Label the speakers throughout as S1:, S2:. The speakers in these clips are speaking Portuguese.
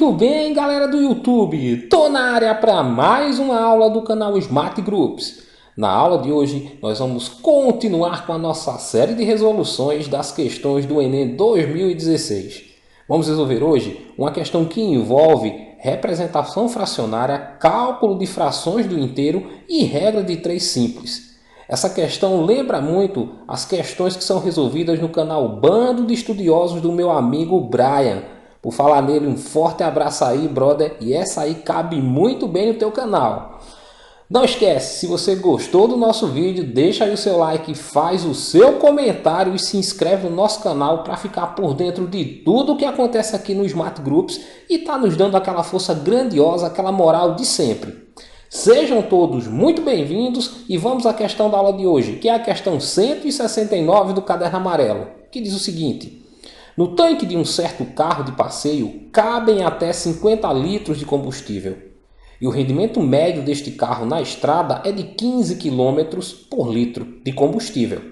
S1: Muito bem, galera do YouTube, tô na área para mais uma aula do canal Smart Groups. Na aula de hoje, nós vamos continuar com a nossa série de resoluções das questões do Enem 2016. Vamos resolver hoje uma questão que envolve representação fracionária, cálculo de frações do inteiro e regra de 3 simples. Essa questão lembra muito as questões que são resolvidas no canal Bando de Estudiosos do meu amigo Brian. Por falar nele, um forte abraço aí, brother, e essa aí cabe muito bem no teu canal. Não esquece, se você gostou do nosso vídeo, deixa aí o seu like, faz o seu comentário e se inscreve no nosso canal para ficar por dentro de tudo o que acontece aqui no Smart Groups e tá nos dando aquela força grandiosa, aquela moral de sempre. Sejam todos muito bem-vindos e vamos à questão da aula de hoje, que é a questão 169 do caderno amarelo, que diz o seguinte: no tanque de um certo carro de passeio cabem até 50 litros de combustível e o rendimento médio deste carro na estrada é de 15 km por litro de combustível.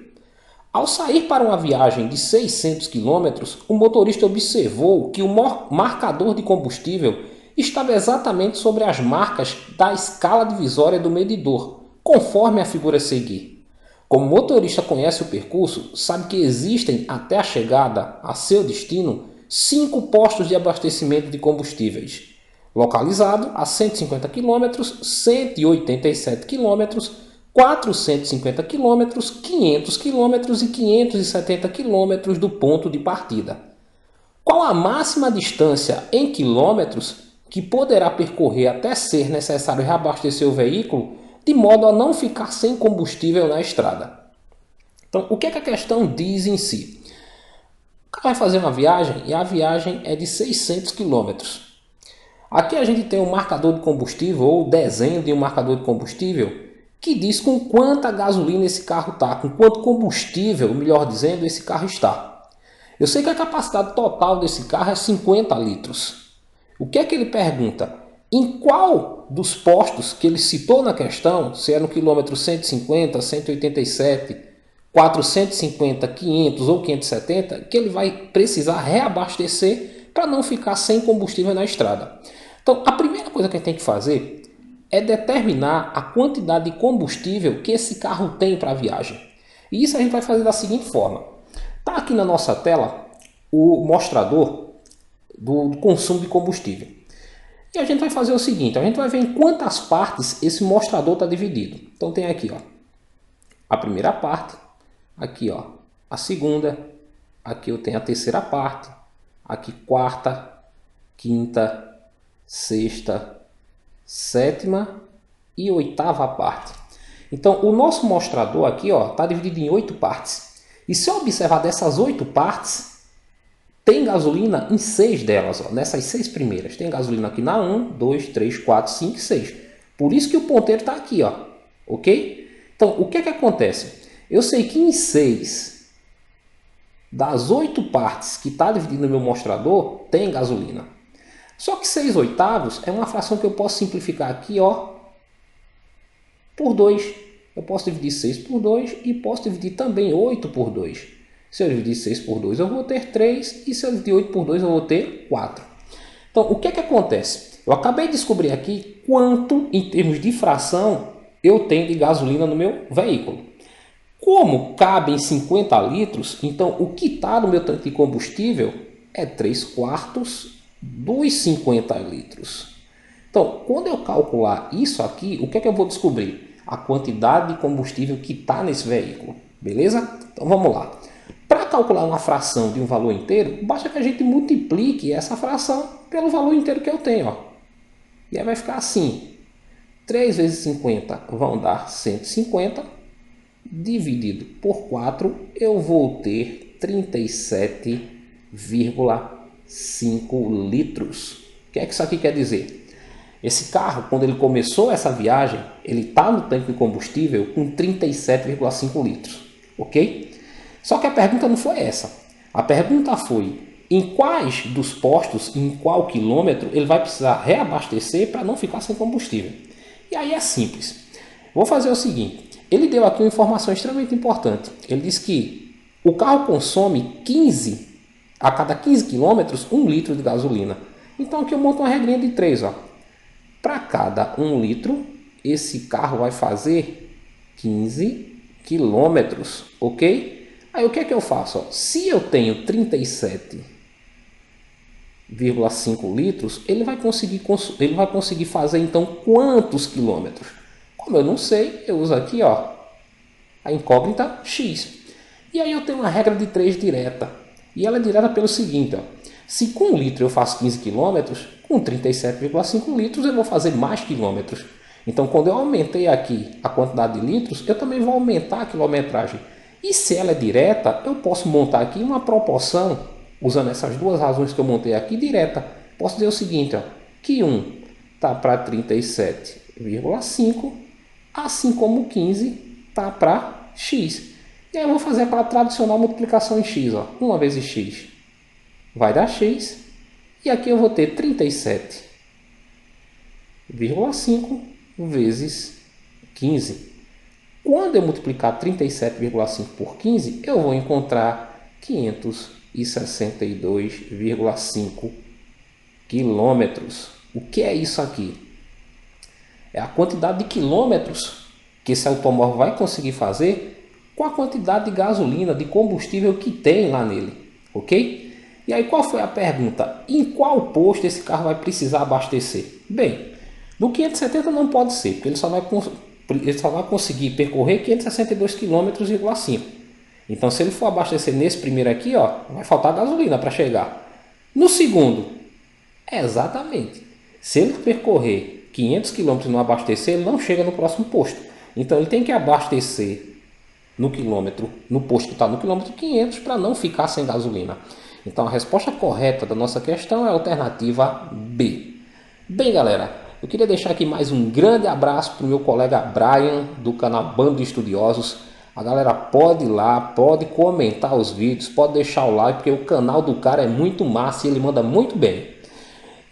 S1: Ao sair para uma viagem de 600 km, o motorista observou que o marcador de combustível estava exatamente sobre as marcas da escala divisória do medidor, conforme a figura a seguir. Como o motorista conhece o percurso, sabe que existem até a chegada a seu destino 5 postos de abastecimento de combustíveis, localizado a 150 km, 187 km, 450 km, 500 km e 570 km do ponto de partida. Qual a máxima distância em quilômetros que poderá percorrer até ser necessário reabastecer o veículo de modo a não ficar sem combustível na estrada? Então, o que é que a questão diz em si? O cara vai fazer uma viagem e a viagem é de 600 km. Aqui a gente tem um marcador de combustível ou desenho de um marcador de combustível que diz com quanta gasolina esse carro está, com quanto combustível, melhor dizendo, esse carro está. Eu sei que a capacidade total desse carro é 50 litros. O que é que ele pergunta? Em qual dos postos que ele citou na questão, se é no quilômetro 150, 187, 450, 500 ou 570, que ele vai precisar reabastecer para não ficar sem combustível na estrada? Então, a primeira coisa que a gente tem que fazer é determinar a quantidade de combustível que esse carro tem para a viagem. E isso a gente vai fazer da seguinte forma. Está aqui na nossa tela o mostrador do consumo de combustível. E a gente vai fazer o seguinte, a gente vai ver em quantas partes esse mostrador está dividido. Então tem aqui, ó, a primeira parte, aqui, ó, a segunda, aqui eu tenho a terceira parte, aqui quarta, quinta, sexta, sétima e oitava parte. Então o nosso mostrador aqui, ó, está dividido em 8 partes. E se eu observar dessas 8 partes, tem gasolina em 6 delas, ó, nessas 6 primeiras. Tem gasolina aqui na 1, 2, 3, 4, 5 e 6. Por isso que o ponteiro está aqui, ó, ok? Então, o que é que acontece? Eu sei que em 6 das 8 partes que está dividido no meu mostrador, tem gasolina. Só que 6 oitavos é uma fração que eu posso simplificar aqui, ó, por 2. Eu posso dividir 6 por 2 e posso dividir também 8 por 2. Se eu dividir 6 por 2, eu vou ter 3. E se eu dividir 8 por 2, eu vou ter 4. Então, o que é que acontece? Eu acabei de descobrir aqui quanto, em termos de fração, eu tenho de gasolina no meu veículo. Como cabem 50 litros, então o que está no meu tanque de combustível é 3/4 dos 50 litros. Então, quando eu calcular isso aqui, o que é que eu vou descobrir? A quantidade de combustível que está nesse veículo. Beleza? Então, vamos lá. Para calcular uma fração de um valor inteiro, basta que a gente multiplique essa fração pelo valor inteiro que eu tenho. Ó. E aí vai ficar assim. 3 vezes 50 vão dar 150. Dividido por 4, eu vou ter 37,5 litros. O que é que isso aqui quer dizer? Esse carro, quando ele começou essa viagem, ele está no tanque de combustível com 37,5 litros. Ok? Só que a pergunta não foi essa. A pergunta foi em quais dos postos, em qual quilômetro, ele vai precisar reabastecer para não ficar sem combustível. E aí é simples. Vou fazer o seguinte. Ele deu aqui uma informação extremamente importante. Ele diz que o carro consome a cada 15 km 1 litro de gasolina. Então aqui eu monto uma regrinha de 3, ó. Para cada 1 litro, esse carro vai fazer 15 quilômetros, ok? Aí o que é que eu faço? Ó? Se eu tenho 37,5 litros, ele vai conseguir fazer então quantos quilômetros? Como eu não sei, eu uso aqui, ó, a incógnita x. E aí eu tenho uma regra de 3 direta. E ela é direta pelo seguinte, ó. Se com 1 litro eu faço 15 quilômetros, com 37,5 litros eu vou fazer mais quilômetros. Então, quando eu aumentei aqui a quantidade de litros, eu também vou aumentar a quilometragem. E se ela é direta, eu posso montar aqui uma proporção, usando essas duas razões que eu montei aqui, direta. Posso dizer o seguinte, ó, que 1 está para 37,5, assim como 15 está para x. E aí eu vou fazer aquela tradicional multiplicação em x. Ó. 1 vezes x vai dar x. E aqui eu vou ter 37,5 vezes 15. Quando eu multiplicar 37,5 por 15, eu vou encontrar 562,5 quilômetros. O que é isso aqui? É a quantidade de quilômetros que esse automóvel vai conseguir fazer com a quantidade de gasolina, de combustível que tem lá nele, ok? E aí qual foi a pergunta? Em qual posto esse carro vai precisar abastecer? Bem, no 570 não pode ser, porque ele só vai conseguir percorrer 562,5 km. Então se ele for abastecer nesse primeiro aqui, ó, vai faltar gasolina para chegar. No segundo, exatamente, se ele percorrer 500 km e não abastecer, ele não chega no próximo posto. Então ele tem que abastecer no posto que está no quilômetro 500 para não ficar sem gasolina. Então a resposta correta da nossa questão é a alternativa B. Bem, galera, eu queria deixar aqui mais um grande abraço para o meu colega Brian, do canal Bando de Estudiosos. A galera pode ir lá, pode comentar os vídeos, pode deixar o like, porque o canal do cara é muito massa e ele manda muito bem.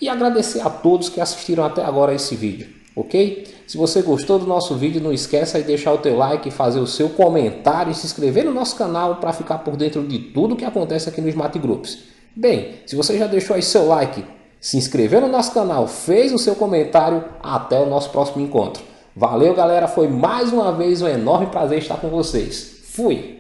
S1: E agradecer a todos que assistiram até agora esse vídeo, ok? Se você gostou do nosso vídeo, não esqueça de deixar o teu like, fazer o seu comentário e se inscrever no nosso canal para ficar por dentro de tudo que acontece aqui no Smart Groups. Bem, se você já deixou aí seu like, se inscreveu no nosso canal, fez o seu comentário, até o nosso próximo encontro. Valeu, galera, foi mais uma vez um enorme prazer estar com vocês. Fui!